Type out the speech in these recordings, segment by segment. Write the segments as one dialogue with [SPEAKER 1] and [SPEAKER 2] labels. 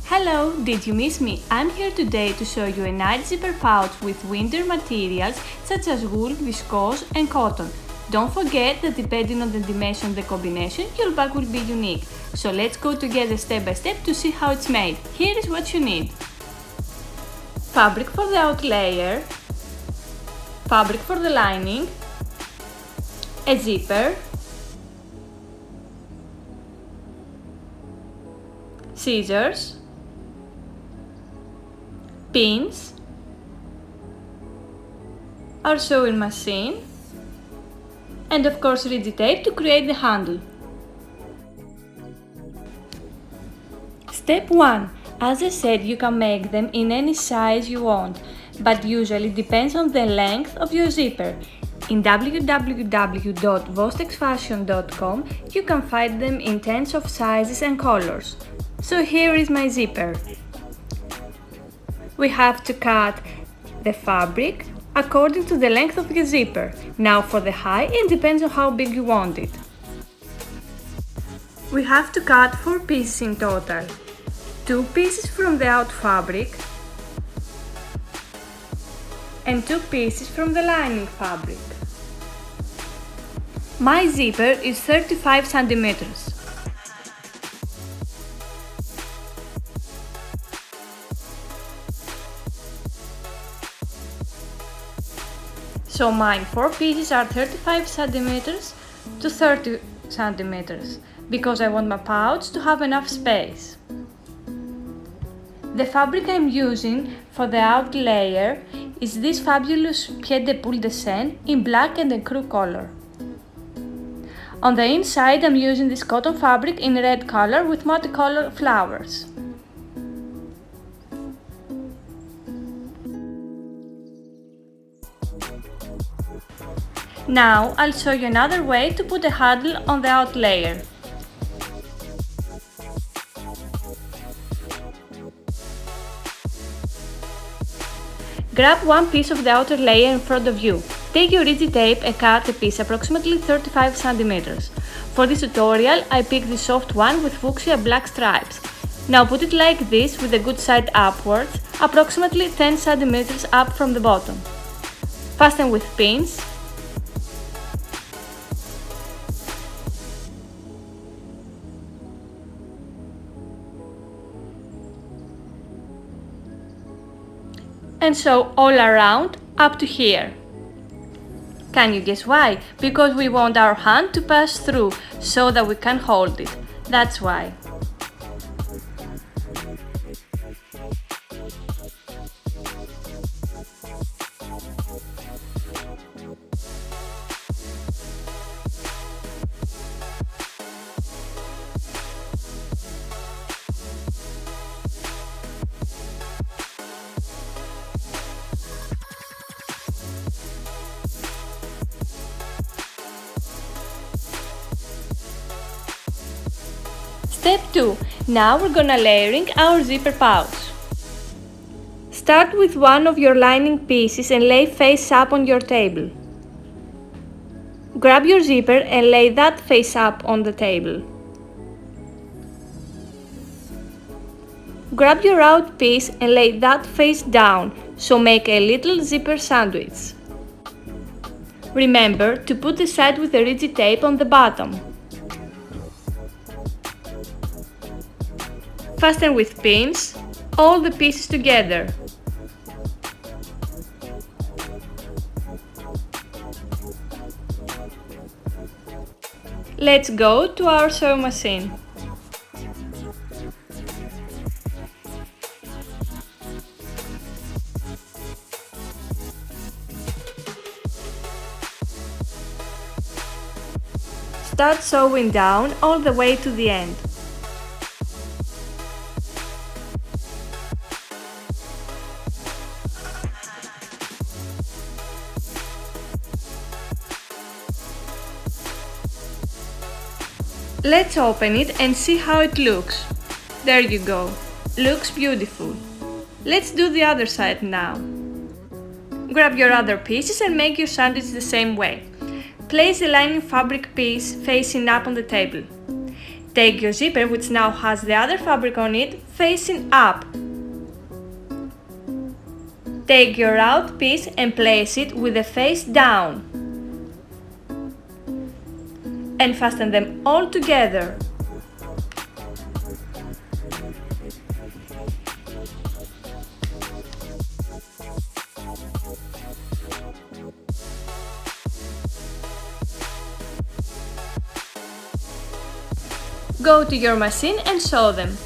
[SPEAKER 1] Hello, did you miss me? I'm here today to show you a nice zipper pouch with winter materials such as wool, viscose and cotton. Don't forget that depending on the dimension of the combination, your bag will be unique. So let's go together step by step to see how it's made. Here is what you need. Fabric for the outer layer, fabric for the lining, a zipper, scissors, pins, our sewing machine, and of course rigid tape to create the handle. Step 1. As I said, you can make them in any size you want, but usually depends on the length of your zipper. In www.vostexfashion.com you can find them in tens of sizes and colors. So here is my zipper. We have to cut the fabric according to the length of your zipper. Now for the height, it depends on how big you want it. We have to cut 4 pieces in total. 2 pieces from the out fabric and 2 pieces from the lining fabric. My zipper is 35 centimeters. So mine 4 pieces are 35 centimeters to 30 centimeters because I want my pouch to have enough space. The fabric I'm using for the outer layer is this fabulous pied de poule design in black and ecru color. On the inside I'm using this cotton fabric in red color with multicolor flowers. Now I'll show you another way to put a handle on the outer layer. Grab one piece of the outer layer in front of you. Take your rigid tape and cut a piece approximately 35 centimeters. For this tutorial I picked the soft one with fuchsia black stripes. Now put it like this with the good side upwards, approximately 10 centimeters up from the bottom. Fasten with pins. And sew all around up to here. Can you guess why? Because we want our hand to pass through so that we can hold it. That's why. Step 2. Now we're gonna layering our zipper pouch. Start with one of your lining pieces and lay face up on your table. Grab your zipper and lay that face up on the table. Grab your out piece and lay that face down, so make a little zipper sandwich. Remember to put the side with the rigid tape on the bottom. Fasten with pins all the pieces together. Let's go to our sewing machine. Start sewing down all the way to the end. Let's open it and see how it looks. There you go. Looks beautiful. Let's do the other side now. Grab your other pieces and make your sandwich the same way. Place the lining fabric piece facing up on the table. Take your zipper, which now has the other fabric on it, facing up. Take your round piece and place it with the face down. And fasten them all together. Go to your machine and sew them.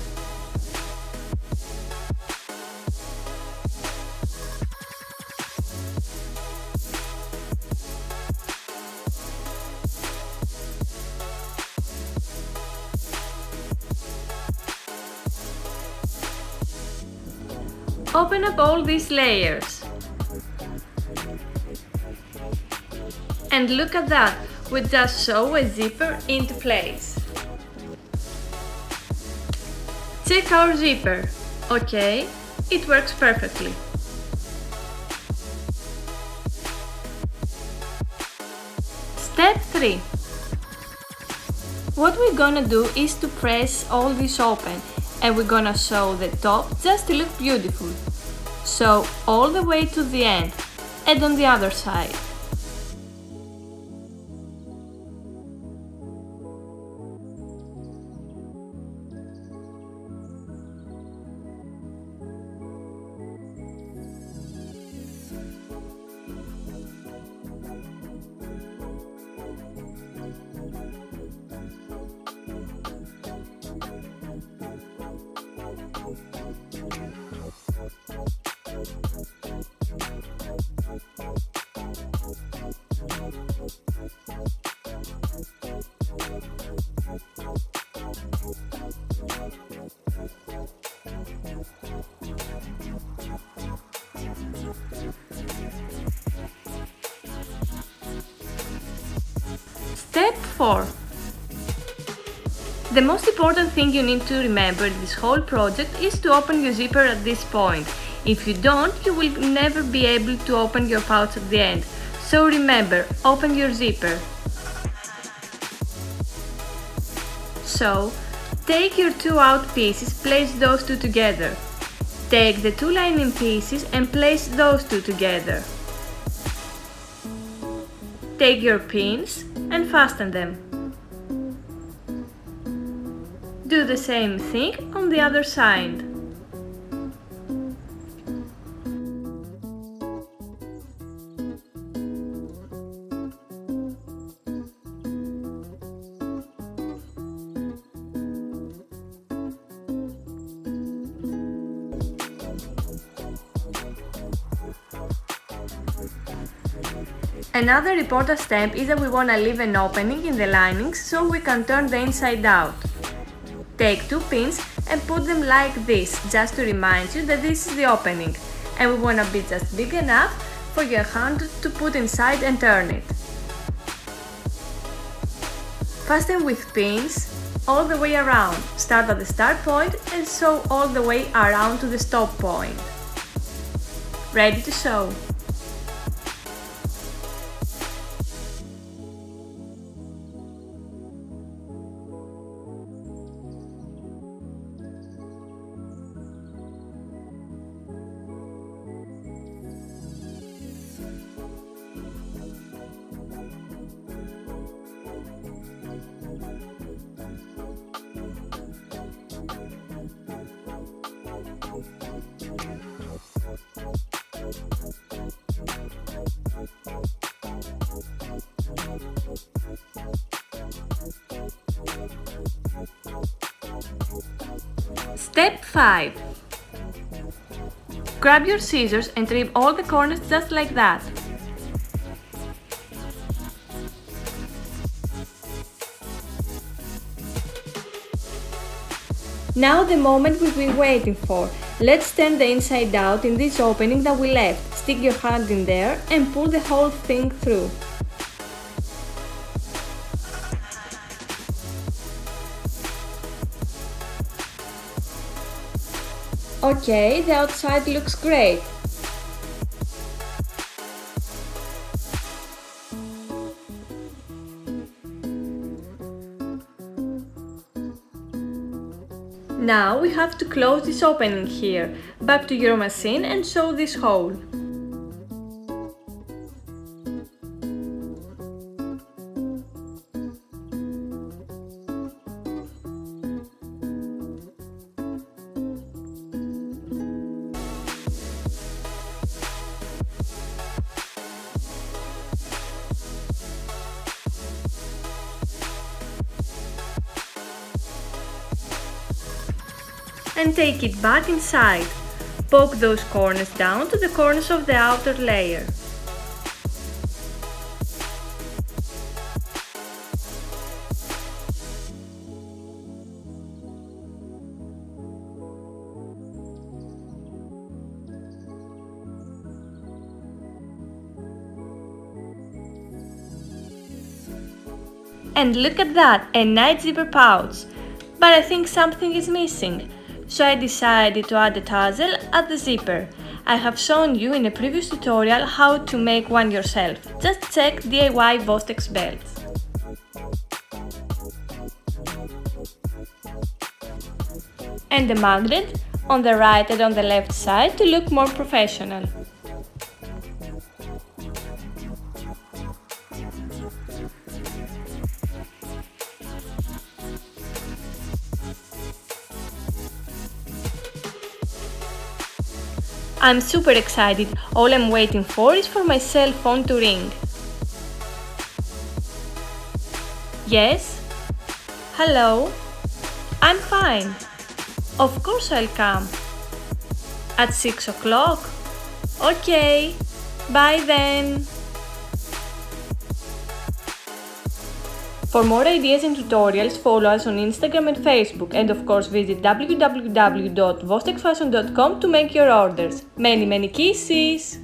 [SPEAKER 1] Open up all these layers. And look at that, we just sew a zipper into place. Check our zipper. Okay, it works perfectly. Step 3. What we're gonna do is to press all this open, and we're gonna sew the top just to look beautiful. Sew all the way to the end, and on the other side. Step 4. The most important thing you need to remember in this whole project is to open your zipper at this point. If you don't, you will never be able to open your pouch at the end. So remember, open your zipper. So, take your two out pieces, place those two together. Take the two lining pieces and place those two together. Take your pins and fasten them. Do the same thing on the other side. Another important step is that we want to leave an opening in the linings so we can turn the inside out. Take two pins and put them like this, just to remind you that this is the opening, and we want to be just big enough for your hand to put inside and turn it. Fasten with pins all the way around. Start at the start point and sew all the way around to the stop point. Ready to sew. Step 5. Grab your scissors and trim all the corners just like that. Now the moment we've been waiting for. Let's turn the inside out in this opening that we left. Stick your hand in there and pull the whole thing through. Okay, the outside looks great. Now we have to close this opening here. Back to your machine and sew this hole. And take it back inside. Poke those corners down to the corners of the outer layer. And look at that, a nice zipper pouch. But I think something is missing. So I decided to add a tassel at the zipper. I have shown you in a previous tutorial how to make one yourself. Just check DIY VOSTEX belts. And a magnet on the right and on the left side to look more professional. I'm super excited, all I'm waiting for is for my cell phone to ring. Yes? Hello? I'm fine. Of course I'll come. At 6 o'clock? Okay, bye then. For more ideas and tutorials, follow us on Instagram and Facebook, and of course visit www.vostexfashion.com to make your orders. Many kisses!